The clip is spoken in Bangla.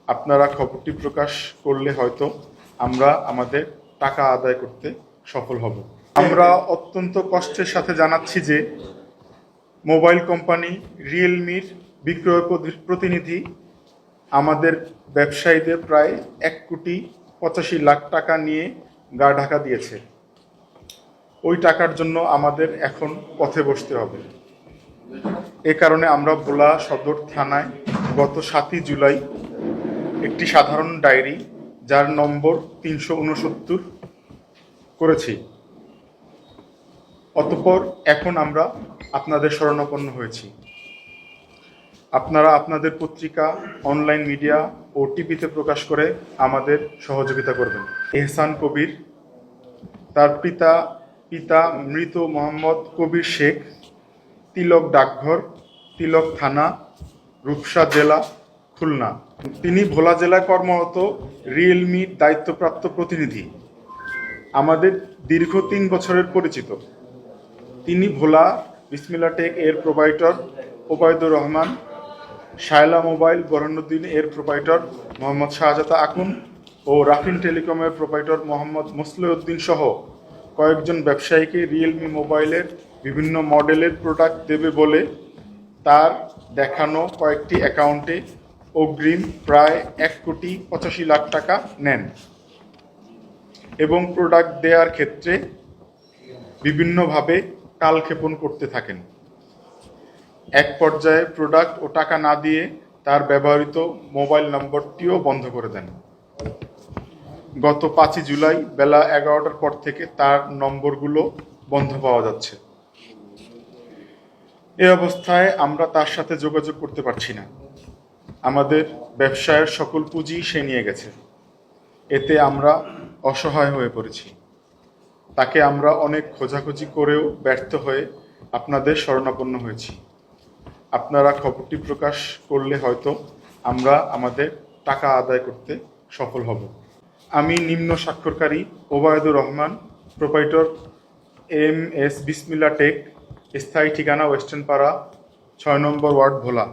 আপনারা খবরটি প্রকাশ করলে হয়তো আমরা আমাদের টাকা আদায় করতে সফল হব। আমরা অত্যন্ত কষ্টের সাথে জানাচ্ছি যে মোবাইল কোম্পানি রিয়েলমির বিক্রয় প্রতিনিধি আমাদের ব্যবসায়ীদের প্রায় 1,85,00,000 টাকা নিয়ে গা ঢাকা দিয়েছে। ওই টাকার জন্য আমাদের এখন পথে বসতে হবে। এ কারণে আমরা ভোলা সদর থানায় গত 7ই জুলাই একটি সাধারণ ডায়েরি, যার নম্বর 369, করেছি। অতঃপর এখন আমরা আপনাদের শরণাপন্ন হয়েছি। আপনারা আপনাদের পত্রিকা, অনলাইন মিডিয়া ও টিভিতে প্রকাশ করে আমাদের সহযোগিতা করবেন। এহসান কবির, তার পিতা মৃত মোহাম্মদ কবির শেখ, তিলক ডাকঘর, তিলক থানা, রূপসা জেলা, খুলনা। তিনি ভোলা জেলায় কর্মরত রিয়েলমির দায়িত্বপ্রাপ্ত প্রতিনিধি, আমাদের দীর্ঘ 3 বছরের পরিচিত। তিনি ভোলা বিসমিল্লা টেক এর প্রোপাইটর ওবায়দুর রহমান, শায়লা মোবাইল বরহানুদ্দিন এর প্রোপাইটর মোহাম্মদ শাহজাদা আকুন ও রাফিন টেলিকমের প্রোপাইটর মোহাম্মদ মুসলিউদ্দিন সহ কয়েকজন ব্যবসায়ীকে রিয়েলমি মোবাইলের বিভিন্ন মডেলের প্রোডাক্ট দেবে বলে তার দেখানো কয়েকটি অ্যাকাউন্টে অগ্রিম প্রায় 1,85,00,000 টাকা নেন এবং প্রোডাক্ট দেওয়ার ক্ষেত্রে বিভিন্নভাবে কালক্ষেপণ করতে থাকেন। এক পর্যায়ে প্রোডাক্ট ও টাকা না দিয়ে তার ব্যবহৃত মোবাইল নম্বরটিও বন্ধ করে দেন। গত 5ই জুলাই বেলা 11টার পর থেকে তার নম্বরগুলো বন্ধ পাওয়া যাচ্ছে। এই অবস্থায় আমরা তার সাথে যোগাযোগ করতে পারছি না। আমাদের ব্যবসায়ের সকল পুঁজি সে নিয়ে গেছে। এতে আমরা অসহায় হয়ে পড়েছি। তাকে আমরা অনেক খোঁজাখুঁজি করেও ব্যর্থ হয়ে আপনাদের শরণাপন্ন হয়েছি। আপনারা খবরটি প্রকাশ করলে হয়তো আমরা আমাদের টাকা আদায় করতে সফল হব। আমি নিম্ন স্বাক্ষরকারী ওবায়দুর রহমান, প্রোপাইটর MS বিসমিল্লা টেক, স্থায়ী ঠিকানা ওয়েস্টার্ন পাড়া, 6 নম্বর ওয়ার্ড, ভোলা।